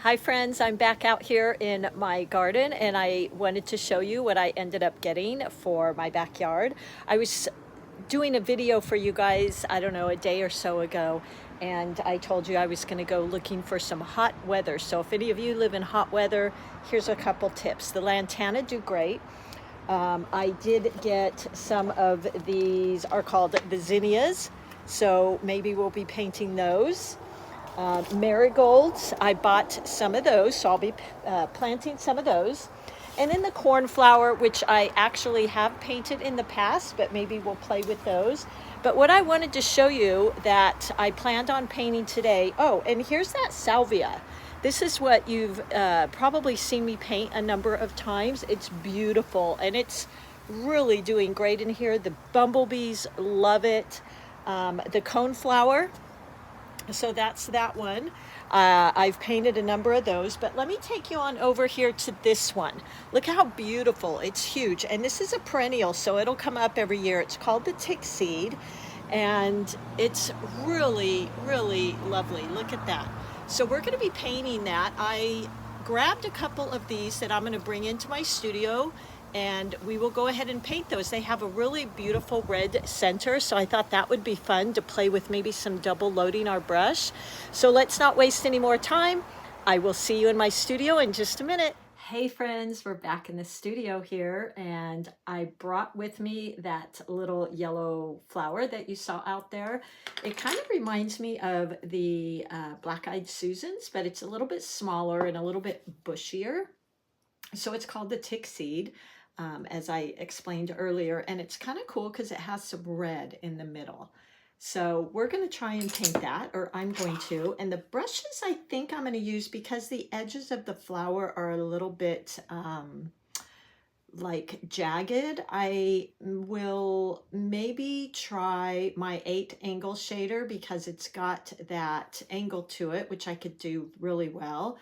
Hi friends, I'm back out here in my garden and I wanted to show you what I ended up getting for my backyard. I was doing a video for you guys, I don't know, a day or so ago, and I told you I was going to go looking for some hot weather. So if any of you live in hot weather, here's a couple tips. The lantana do great. I did get some of these are called the zinnias, so maybe we'll be painting those. Marigolds, I bought some of those, so I'll be planting some of those. And then the cornflower, which I actually have painted in the past, but maybe we'll play with those. But what I wanted to show you that I planned on painting today, oh, and here's that salvia. This is what you've probably seen me paint a number of times. It's beautiful, and it's really doing great in here. The bumblebees love it. The coneflower, so that's that one. I've painted a number of those, but let me take you on over here to this one. Look how beautiful, it's huge. And this is a perennial, so it'll come up every year. It's called the tick seed, and it's really, really lovely. Look at that. So we're gonna be painting that. I grabbed a couple of these that I'm gonna bring into my studio, and we will go ahead and paint those. They have a really beautiful red center, so I thought that would be fun to play with, maybe some double loading our brush. So let's not waste any more time. I will see you in my studio in just a minute. Hey friends, we're back in the studio here, and I brought with me that little yellow flower that you saw out there. It kind of reminds me of the Black-Eyed Susans, but it's a little bit smaller and a little bit bushier. So it's called the tick seed. As I explained earlier, and it's kind of cool because it has some red in the middle. So we're going to try and paint that, or I'm going to. And the brushes I think I'm going to use, because the edges of the flower are a little bit like jagged, I will maybe try my 8 angle shader, because it's got that angle to it, which I could do really well.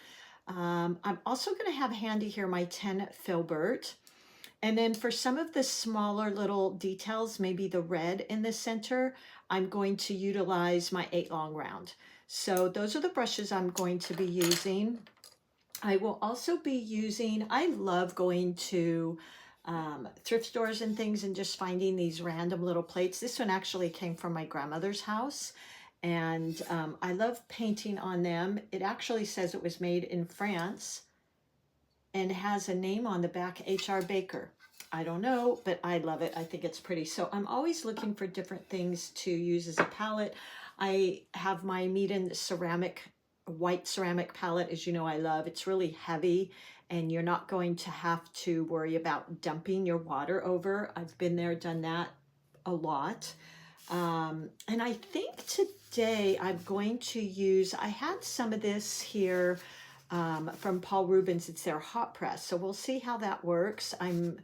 I'm also going to have handy here my 10 Filbert. And then for some of the smaller little details, maybe the red in the center, I'm going to utilize my 8 long round. So those are the brushes I'm going to be using. I will also be using, I love going to thrift stores and things and just finding these random little plates. This one actually came from my grandmother's house, and I love painting on them. It actually says it was made in France and has a name on the back, H.R. Baker. I don't know, but I love it. I think it's pretty. So I'm always looking for different things to use as a palette. I have my Meeden white ceramic palette, as you know I love. It's really heavy, and you're not going to have to worry about dumping your water over. I've been there, done that a lot. And I think today I'm going to use, I had some of this here from Paul Rubens. It's their hot press, so we'll see how that works. I'm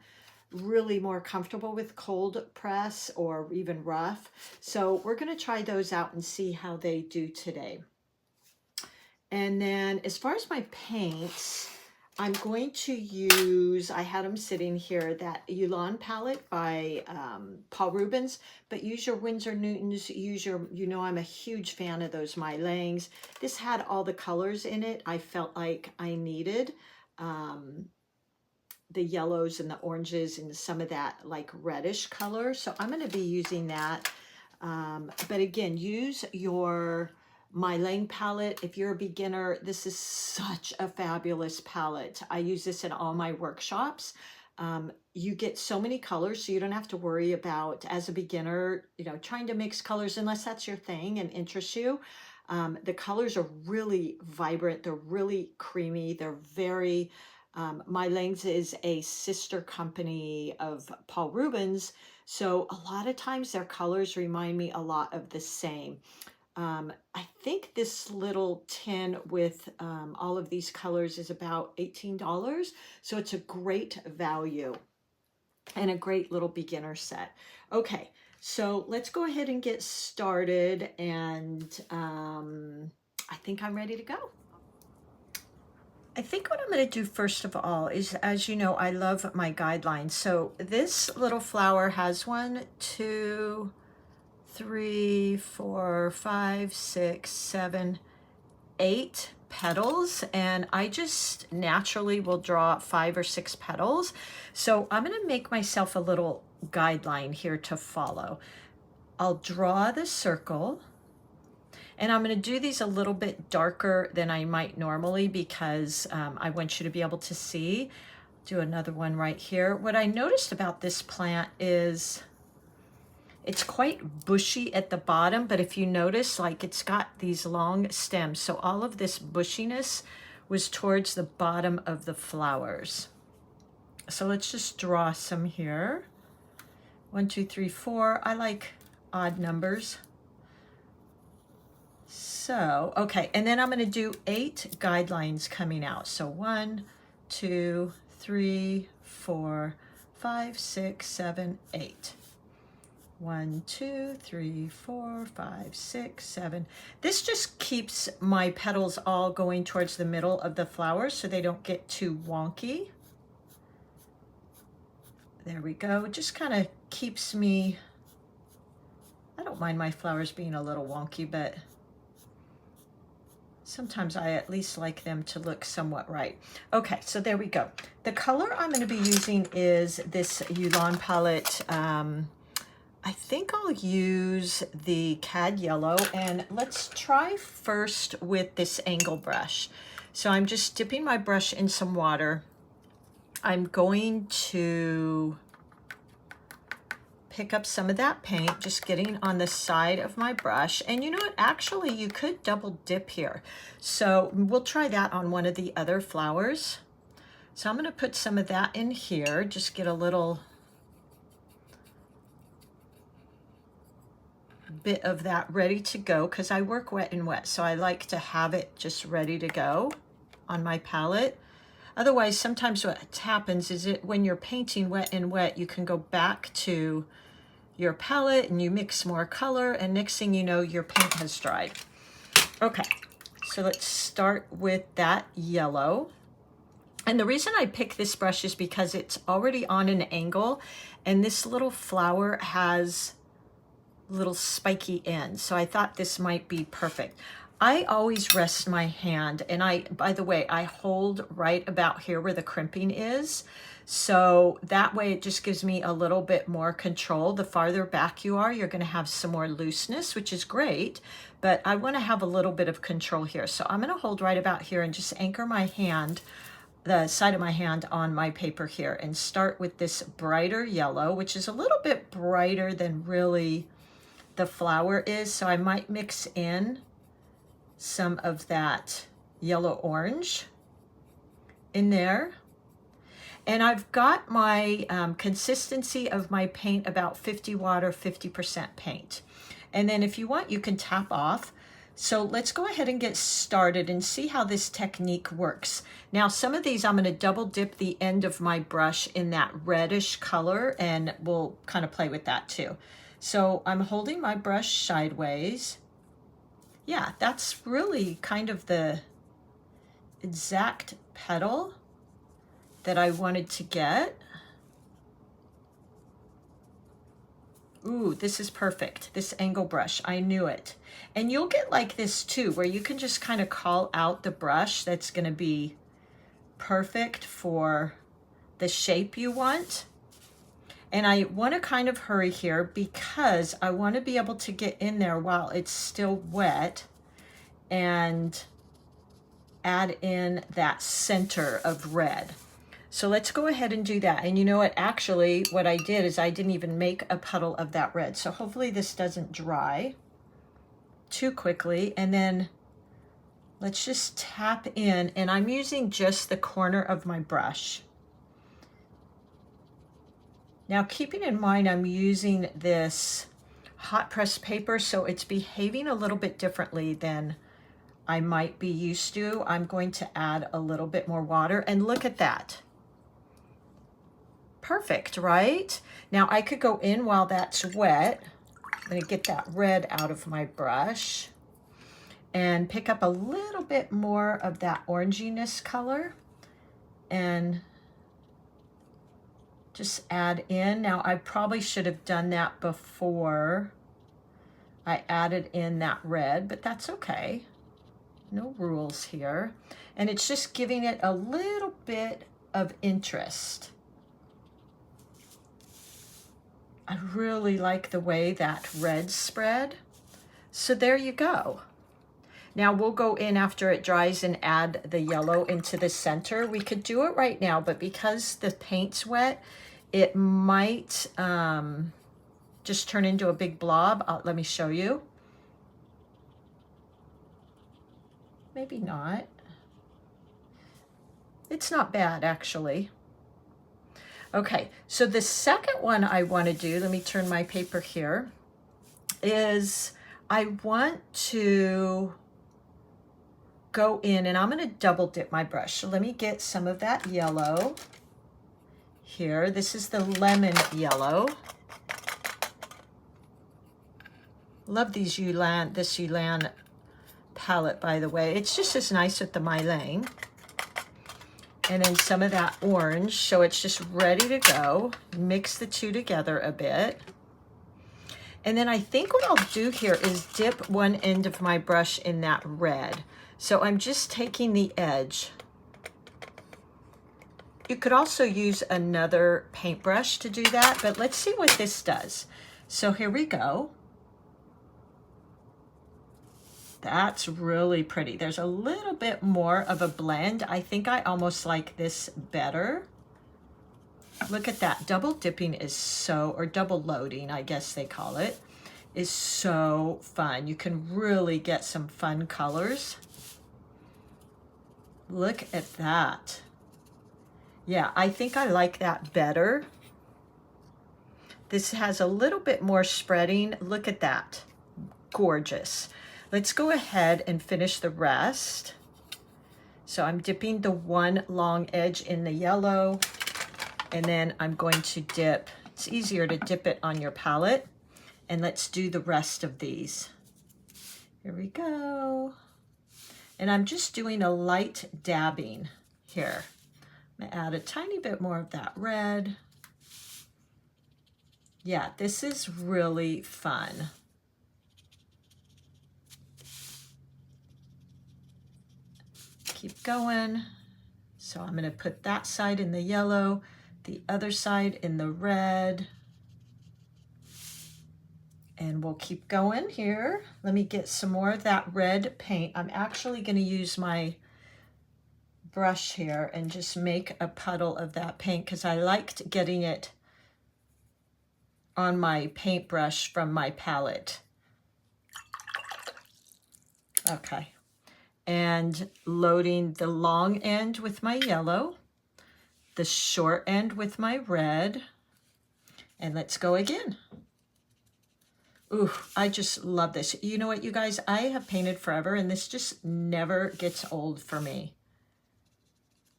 really more comfortable with cold press or even rough, so we're going to try those out and see how they do today. And then as far as my paints, I'm going to use, I had them sitting here, that MeiLiang Palette by Paul Rubens, but use your Winsor Newtons, use your, you know, I'm a huge fan of those MeiLiangs. This had all the colors in it I felt like I needed. The yellows and the oranges and some of that like reddish color. So I'm going to be using that. But again, use your MeiLiang palette. If you're a beginner, this is such a fabulous palette. I use this in all my workshops. You get so many colors, so you don't have to worry about, as a beginner, you know, trying to mix colors, unless that's your thing and interests you. The colors are really vibrant. They're really creamy. They're very, MeiLiang's is a sister company of Paul Rubens. So a lot of times their colors remind me a lot of the same. I think this little tin with all of these colors is about $18. So it's a great value and a great little beginner set. Okay, so let's go ahead and get started. And I think I'm ready to go. I think what I'm going to do first of all is, as you know, I love my guidelines. So this little flower has 1, 2, 3, 4, 5, 6, 7, 8 petals, and I just naturally will draw 5 or 6 petals. So I'm going to make myself a little guideline here to follow. I'll draw the circle, and I'm going to do these a little bit darker than I might normally because I want you to be able to see. Do another one right here. What I noticed about this plant is it's quite bushy at the bottom, but if you notice, like it's got these long stems. So all of this bushiness was towards the bottom of the flowers. So let's just draw some here. 1, 2, 3, 4. I like odd numbers. So, okay, and then I'm going to do 8 guidelines coming out. So 1, 2, 3, 4, 5, 6, 7, 8. 1, 2, 3, 4, 5, 6, 7. This just keeps my petals all going towards the middle of the flower so they don't get too wonky. There we go. It just kind of keeps me, I don't mind my flowers being a little wonky, but sometimes I at least like them to look somewhat right. Okay, so there we go. The color I'm going to be using is this MeiLiang Palette. I think I'll use the Cad Yellow, and let's try first with this angle brush. So I'm just dipping my brush in some water. I'm going to pick up some of that paint, just getting on the side of my brush. And you know what, actually you could double dip here. So we'll try that on one of the other flowers. So I'm going to put some of that in here, just get a little bit of that ready to go, because I work wet and wet, so I like to have it just ready to go on my palette. Otherwise, sometimes what happens is when you're painting wet and wet, you can go back to your palette and you mix more color, and next thing you know, your paint has dried. Okay, so let's start with that yellow. And the reason I pick this brush is because it's already on an angle, and this little flower has little spiky ends. So I thought this might be perfect. I always rest my hand, and by the way, I hold right about here where the crimping is. So that way it just gives me a little bit more control. The farther back you are, you're going to have some more looseness, which is great, but I want to have a little bit of control here. So I'm going to hold right about here and just anchor my hand, the side of my hand, on my paper here, and start with this brighter yellow, which is a little bit brighter than really the flower is. So I might mix in some of that yellow orange in there. And I've got my consistency of my paint about 50 water, 50% paint. And then if you want, you can tap off. So let's go ahead and get started and see how this technique works. Now, some of these I'm going to double dip the end of my brush in that reddish color, and we'll kind of play with that too. So I'm holding my brush sideways. Yeah, that's really kind of the exact petal that I wanted to get. Ooh, this is perfect. This angle brush, I knew it. And you'll get like this too, where you can just kind of call out the brush that's going to be perfect for the shape you want. And I want to kind of hurry here because I want to be able to get in there while it's still wet and add in that center of red. So let's go ahead and do that. And you know what, actually what I did is I didn't even make a puddle of that red. So hopefully this doesn't dry too quickly. And then let's just tap in, and I'm using just the corner of my brush. Now, keeping in mind I'm using this hot press paper, so it's behaving a little bit differently than I might be used to. I'm going to add a little bit more water, and look at that. Perfect, right? Now I could go in while that's wet. I'm going to get that red out of my brush and pick up a little bit more of that oranginess color and just add in. Now I probably should have done that before I added in that red, but that's okay. no rules here. And it's just giving it a little bit of interest. I really like the way that red spread. So there you go. Now we'll go in after it dries and add the yellow into the center. We could do it right now, but because the paint's wet, it might just turn into a big blob. Let me show you. Maybe not. It's not bad, actually. Okay, so the second one I want to do, let me turn my paper here, is I want to go in and I'm going to double dip my brush. So let me get some of that yellow here. This is the lemon yellow. Love these this MeiLiang palette, by the way. It's just as nice with the MeiLiang. And then some of that orange, so it's just ready to go. Mix the two together a bit. And then I think what I'll do here is dip one end of my brush in that red. So I'm just taking the edge. You could also use another paintbrush to do that, but let's see what this does. So here we go. That's really pretty. There's a little bit more of a blend. I think I almost like this better. Look at that. Double dipping is so, or double loading, I guess they call it, is so fun. You can really get some fun colors. Look at that. Yeah, I think I like that better. This has a little bit more spreading. Look at that. Gorgeous. Let's go ahead and finish the rest. So I'm dipping the one long edge in the yellow, and then I'm going to dip, it's easier to dip it on your palette, and let's do the rest of these. Here we go. And I'm just doing a light dabbing here. I'm gonna add a tiny bit more of that red. Yeah, this is really fun. Keep going. So I'm gonna put that side in the yellow, the other side in the red. And we'll keep going here. Let me get some more of that red paint. I'm actually gonna use my brush here and just make a puddle of that paint because I liked getting it on my paintbrush from my palette. Okay. And loading the long end with my yellow, the short end with my red, and let's go again. Ooh, I just love this. You know what, you guys, I have painted forever and this just never gets old for me.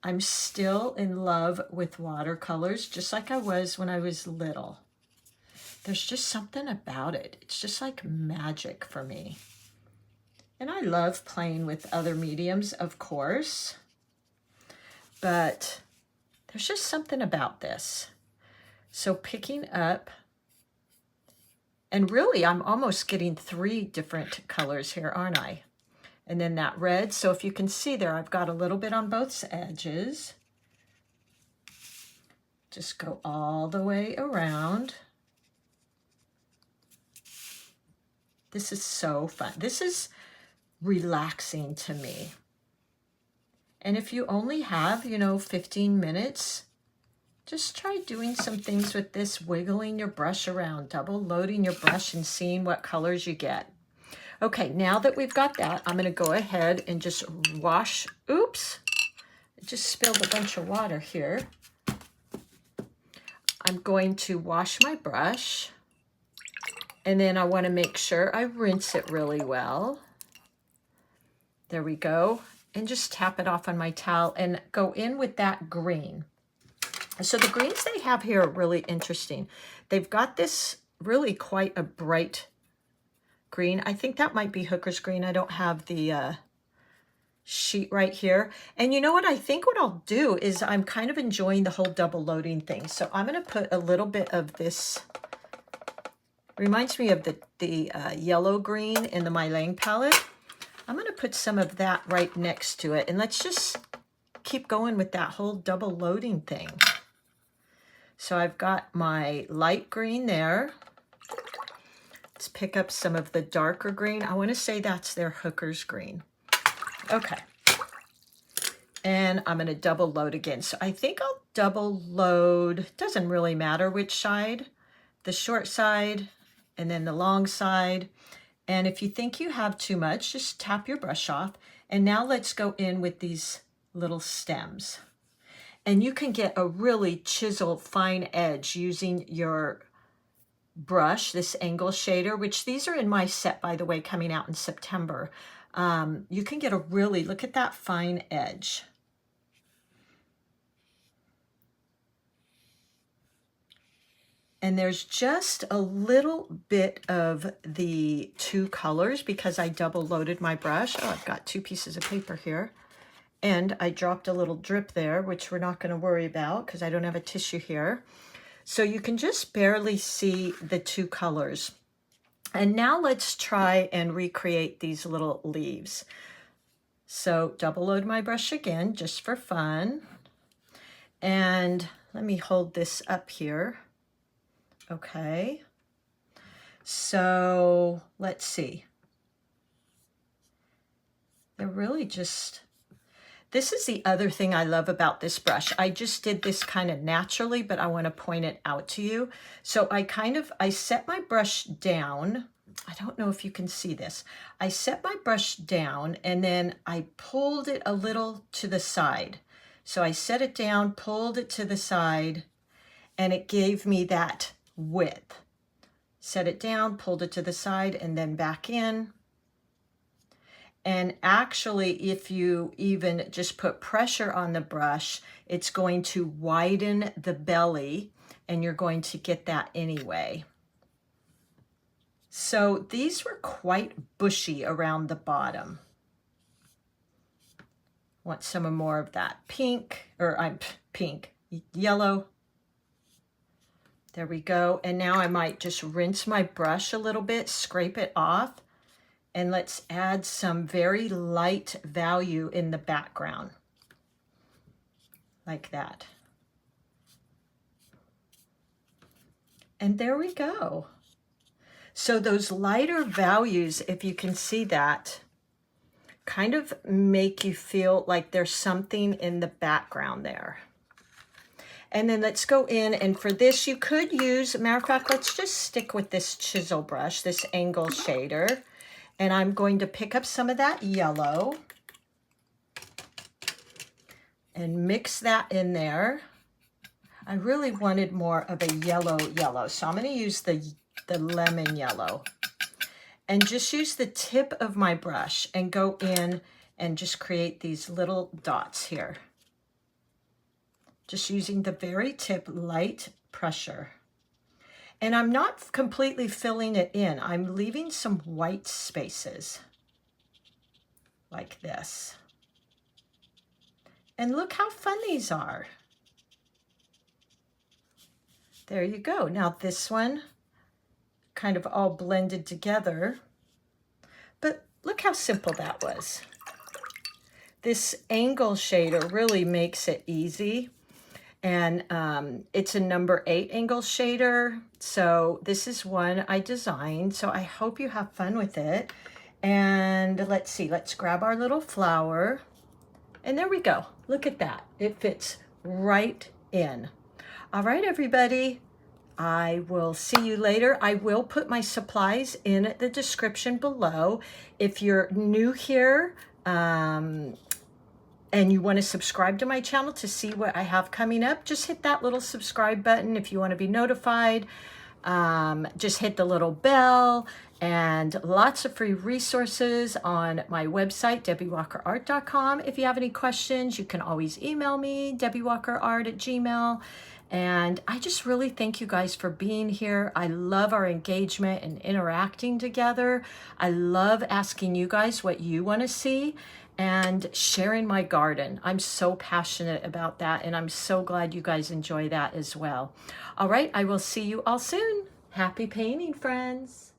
I'm still in love with watercolors, just like I was when I was little. There's just something about it. It's just like magic for me. And I love playing with other mediums, of course, but there's just something about this. So picking up, and really I'm almost getting 3 different colors here, aren't I? And then that red, so if you can see there, I've got a little bit on both edges. Just go all the way around. This is so fun. This is relaxing to me. And if you only have, 15 minutes, just try doing some things with this, wiggling your brush around, double loading your brush and seeing what colors you get. Okay, now that we've got that, I'm gonna go ahead and just wash, oops, I just spilled a bunch of water here. I'm going to wash my brush, and then I wanna make sure I rinse it really well. There we go. And just tap it off on my towel and go in with that green. So the greens they have here are really interesting. They've got this really quite a bright green. I think that might be Hooker's green. I don't have the sheet right here. And you know what? I think what I'll do is I'm kind of enjoying the whole double loading thing. So I'm going to put a little bit of this, reminds me of the yellow green in the MeiLiang palette. I'm going to put some of that right next to it, and let's just keep going with that whole double loading thing. So I've got my light green there. Let's pick up some of the darker green. I want to say that's their hooker's green. Okay. And I'm going to double load again. So I think I'll double load. Doesn't really matter which side, the short side and then the long side. And if you think you have too much, just tap your brush off. And now let's go in with these little stems. And you can get a really chiseled fine edge using your brush, this angle shader, which these are in my set, by the way, coming out in September. You can get a really, look at that fine edge. And there's just a little bit of the two colors because I double loaded my brush. Oh, I've got 2 pieces of paper here. And I dropped a little drip there, which we're not going to worry about because I don't have a tissue here. So you can just barely see the 2 colors. And now let's try and recreate these little leaves. So double load my brush again, just for fun. And let me hold this up here. Okay. So let's see. They're really just, this is the other thing I love about this brush. I just did this kind of naturally, but I want to point it out to you. So I set my brush down. I don't know if you can see this. I set my brush down and then I pulled it a little to the side. So I set it down, pulled it to the side, and it gave me that width. Set it down, pulled it to the side, and then back in. And actually, if you even just put pressure on the brush, it's going to widen the belly, and you're going to get that anyway. So these were quite bushy around the bottom. Want some more of that pink, yellow. There we go. And now I might just rinse my brush a little bit, scrape it off, and let's add some very light value in the background. Like that. And there we go. So those lighter values, if you can see that, kind of make you feel like there's something in the background there. And then let's go in, and for this you could use, matter of fact, let's just stick with this chisel brush, this angle shader. And I'm going to pick up some of that yellow and mix that in there. I really wanted more of a yellow, so I'm going to use the lemon yellow. And just use the tip of my brush and go in and just create these little dots here. Just using the very tip, light pressure. And I'm not completely filling it in. I'm leaving some white spaces like this. And look how fun these are. There you go. Now this one kind of all blended together. But look how simple that was. This angle shader really makes it easy. And it's a number 8 angle shader. So this is one I designed. So I hope you have fun with it. And let's see, let's grab our little flower. And there we go. Look at that. It fits right in. All right, everybody. I will see you later. I will put my supplies in the description below. If you're new here, and you want to subscribe to my channel to see what I have coming up, just hit that little subscribe button. If you want to be notified, just hit the little bell, and lots of free resources on my website, debbiewalkerart.com. If you have any questions, you can always email me, debbiewalkerart@gmail.com. And I just really thank you guys for being here. I love our engagement and interacting together. I love asking you guys what you want to see and sharing my garden. I'm so passionate about that, and I'm so glad you guys enjoy that as well. All right, I will see you all soon. Happy painting, friends.